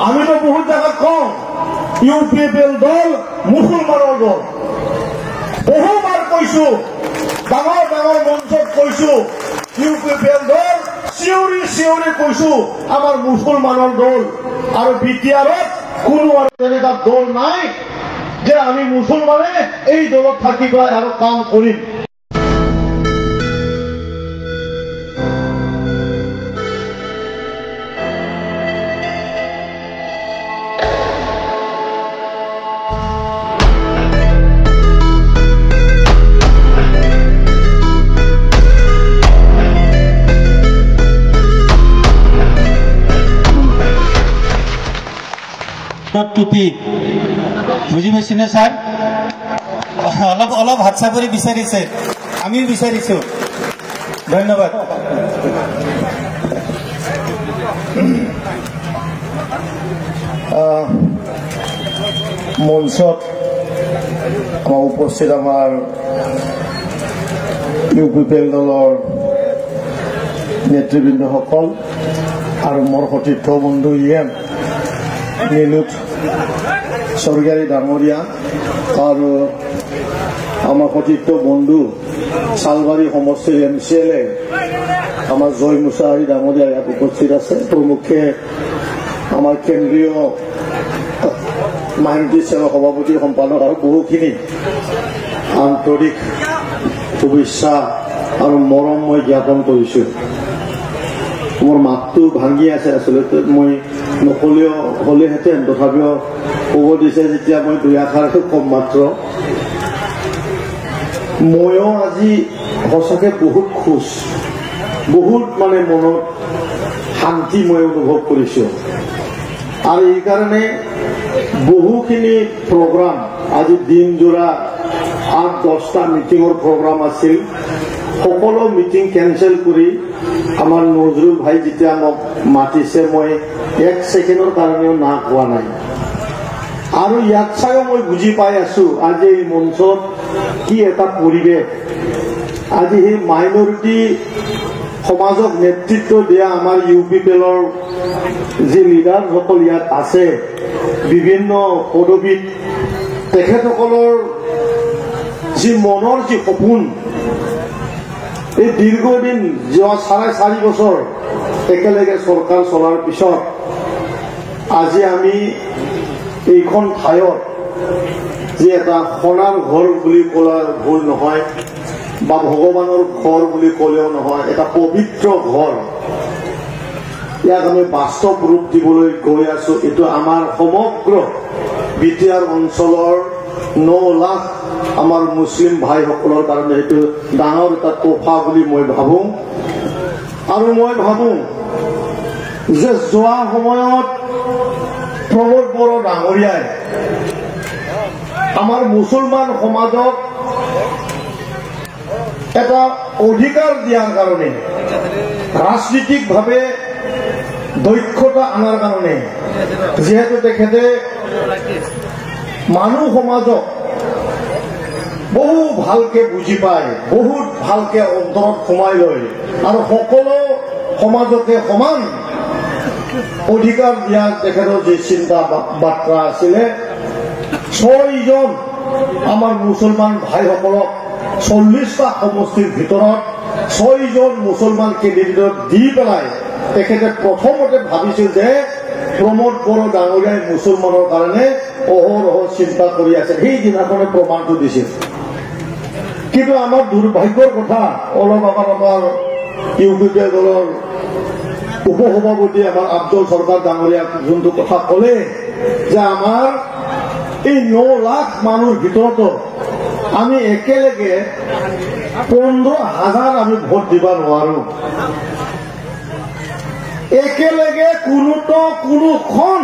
আমি তো বহুত জায়গাত কওঁ ইউপিপিএল দল মুছলমানৰ দল। বহুবাৰ কৈছো, ডাঙৰ ডাঙৰ মঞ্চত কৈছো ইউপিপিএল দল, চিঞৰি চিঞৰি কৈছো আমাৰ মুছলমানৰ দল। আৰু বিটিআৰত কোনো তেনেকুৱা দল নাই যে আমি মুছলমানে এই দলত থাকি পেলাই আৰু কাম কৰিম। টুপি বুজি পাইছেনে ছাৰ? অলপ অলপ হাত চাপৰি বিচাৰিছে, আমিও বিচাৰিছো। ধন্যবাদ। মঞ্চত উপস্থিত আমাৰ ইউপিপিএল দলৰ নেতৃবৃন্দসকল আৰু মোৰ সতীৰ্থ বন্ধু নীলোৎ স্বৰ্গীয়াৰী ডাঙৰীয়া আৰু আমাৰ সতীৰ্থ বন্ধু চালবাৰী সমষ্টিৰ MCLA আমাৰ জয় মুছাহাৰী ডাঙৰীয়া ইয়াত উপস্থিত আছে। প্ৰমুখে আমাৰ কেন্দ্ৰীয় মাইনৰিটি সেৱা সভাপতি সম্পাদক আৰু বহুখিনি আন্তৰিক শুভেচ্ছা আৰু মৰম মই জ্ঞাপন কৰিছো। মোৰ মাতটো ভাঙি আছে, আচলতে মই নকলেও হলেহেঁতেন, তথাপিও ক'ব দিছে যেতিয়া মই দুই আষাৰ কম মাত্ৰ। ময়ো আজি সঁচাকে বহুত খুচ, বহুত মানে মনত শান্তি মই অনুভৱ কৰিছো। আৰু এইকাৰণে বহুখিনি প্ৰগ্ৰাম, আজি দিনজোৰা 8-10টা মিটিঙৰ প্ৰগ্ৰাম আছিল, সকলো মিটিং কেঞ্চেল কৰি আমাৰ নজৰুল ভাই যেতিয়া মোক মাতিছে, মই 1 ছেকেণ্ডৰ কাৰণেও না কোৱা নাই। আৰু ইয়াত চাইও মই বুজি পাই আছো আজি এই মঞ্চত কি এটা পৰিৱেশ। আজি সেই মাইনৰিটি সমাজক নেতৃত্ব দিয়া আমাৰ ইউপিপিএলৰ যি লিডাৰসকল ইয়াত আছে, বিভিন্ন পদবীত, তেখেতসকলৰ যি মনৰ যি সপোন, এই দীৰ্ঘদিন যোৱা 4.5 বছৰ একেলগে চৰকাৰ চলাৰ পিছত আজি আমি এইখন ঠাইত যি এটা সোণাৰ ঘৰ বুলি ক'লে ভুল নহয়, বা ভগৱানৰ ঘৰ বুলি ক'লেও নহয়, এটা পবিত্ৰ ঘৰ, ইয়াক আমি বাস্তৱ ৰূপ দিবলৈ গৈ আছো। এইটো আমাৰ সমগ্ৰ বিটিআৰ অঞ্চলৰ 9 লাখ আমাৰ মুছলিম ভাইসকলৰ কাৰণে এইটো ডাঙৰ এটা তোফা বুলি মই ভাবো। আৰু মই ভাবো যে যোৱা সময়ত প্ৰমোদ বড়ো ডাঙৰীয়াই আমাৰ মুছলমান সমাজক এটা অধিকাৰ দিয়াৰ কাৰণে, ৰাজনীতিকভাৱে দক্ষতা আনাৰ কাৰণে, যিহেতু তেখেতে মানুহ সমাজক বহু ভালকে বুজি পায়, বহুত ভালকে অন্তৰত সোমাই লয়, আৰু সকলো সমাজকে সমান অধিকাৰ দিয়াৰ তেখেতৰ যি চিন্তা বাৰ্তা আছিলে, 6জন আমাৰ মুছলমান ভাইসকলক 40টা সমষ্টিৰ ভিতৰত 6জন মুছলমান কেণ্ডিডেটক দি পেলাই তেখেতে প্ৰথমতে ভাবিছিল যে প্ৰমোদ বড়ো ডাঙৰীয়াই মুছলমানৰ কাৰণে অহৰহ চিন্তা কৰি আছে, সেইদিনাখনে প্ৰমাণটো দিছিল। কিন্তু আমাৰ দুৰ্ভাগ্যৰ কথা, অলপ আমাৰ ইউপিপিএল দলৰ উপসভাপতি আমাৰ আব্দুল সৰকাৰ ডাঙৰীয়াক যোনটো কথা ক'লে যে আমাৰ এই 9 লাখ মানুহৰ ভিতৰতো আমি একেলগে 15,000 আমি ভোট দিব নোৱাৰো। একেলগে কোনোখন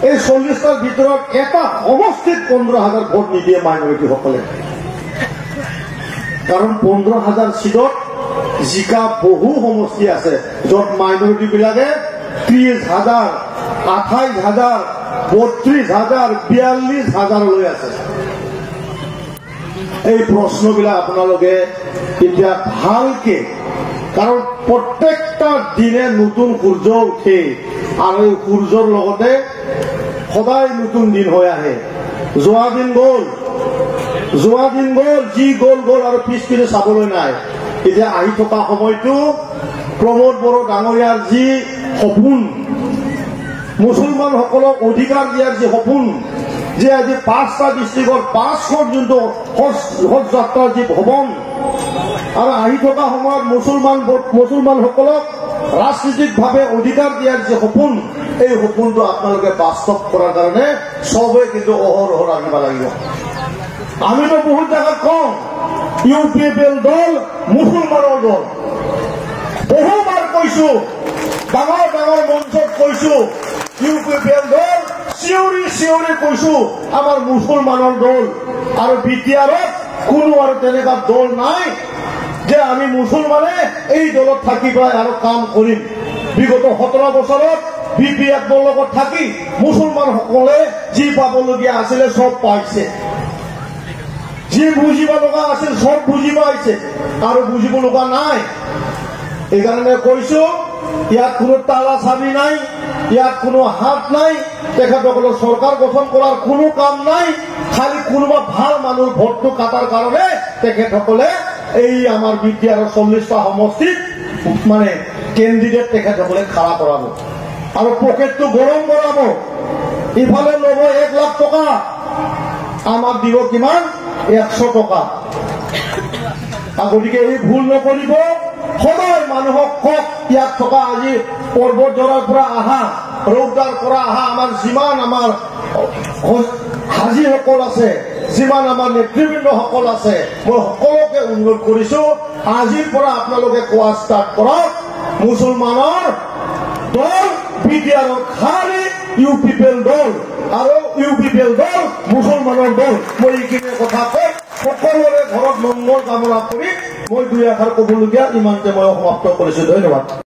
এই 40টাৰ ভিতৰত এটা সমষ্টিত 15,000 ভোট নিদিয়ে মাইনৰিটিসকলে। কাৰণ 15,000 সিটত জিকা বহু সমষ্টি আছে, য'ত মাইনৰিটি বিলাকে 30,000, 28,000, 32,000, 42,000 লৈ আছে। এই প্ৰশ্নবিলাক আপোনালোকে এতিয়া ভালকে, কাৰণ প্ৰত্যেকটা দিনে নতুন সূৰ্য উঠে, আৰু সূৰ্যৰ লগতে সদায় নতুন দিন হৈ আহে। যোৱা দিন গ'ল, যি গ'ল আৰু পিছপিনে চাবলৈ নাই। এতিয়া আহি থকা সময়টো প্ৰমোদ বড়ো ডাঙৰীয়াৰ যি সপোন, মুছলমানসকলক অধিকাৰ দিয়াৰ যি সপোন, যে আজি 5টা ডিষ্ট্ৰিক্টৰ 500 যোনটো হজ যাত্ৰাৰ যি ভৱন, আৰু আহি থকা সময়ত মুছলমানসকলক ৰাজনীতিকভাৱে অধিকাৰ দিয়াৰ যি সপোন, এই সপোনটো আপোনালোকে বাস্তৱ কৰাৰ কাৰণে চবেই কিন্তু অহৰহ ৰাখিব লাগিব। আমিতো বহুত জেগাত কওঁ UPPL দল মুছলমানৰ দল, বহুবাৰ কৈছো, ডাঙৰ ডাঙৰ মঞ্চত কৈছো UPPL দল, চিঞৰি কৈছো আমাৰ মুছলমানৰ দল। আৰু বিটিআৰত কোনো আৰু তেনেকুৱা দল নাই যে আমি মুছলমানে এই দলত থাকি পাই আৰু কাম কৰিম। বিগত 17 বছৰত BPFৰ লগত থাকি মুছলমানসকলে যি পাবলগীয়া আছিলে চব পাইছে, যি বুজিব লগা আছিল চব বুজি পাইছে, আৰু বুজিব লগা নাই। এইকাৰণে কৈছো ইয়াত কোনো তালা চাবি নাই, ইয়াত কোনো হাত নাই, তেখেতসকলৰ চৰকাৰ গঠন কৰাৰ কোনো কাম নাই। খালি কোনোবা ভাল মানুহ ভোটটো কাটাৰ কাৰণে তেখেতসকলে এই আমাৰ বিটিআৰৰ 40টা সমষ্টিত মানে কেণ্ডিডেট তেখেতসকলে খাৰা কৰাব আৰু পকেটটো গৰম কৰাব। ইফালে ল'ব 1 লাখ টকা, আমাক দিব কিমান 100 টকা। গতিকে এই ভুল নকৰিব। সদায় মানুহক কওক, ইয়াত থকা আজি পৰ্বতজৰাৰ পৰা অহা, ৰৌতাৰ পৰা অহা আমাৰ যিমান আমাৰ হাজীসকল আছে, যিমান আমাৰ নেতৃবৃন্দসকল আছে, মই সকলোকে অনুৰোধ কৰিছো আজিৰ পৰা আপোনালোকে কোৱা ষ্টাৰ্ট কৰক, মুছলমানৰ দল বিটিআৰৰ খালি UPPL দল, আৰু UPPL দল মুছলমানৰ দল। মই এইখিনি কথা কৈ সকলোৰে ঘৰত মংগল কামনা কৰি মই 2 আষাৰ ক'বলগীয়া ইমানতে মই সমাপ্ত কৰিছো। ধন্যবাদ।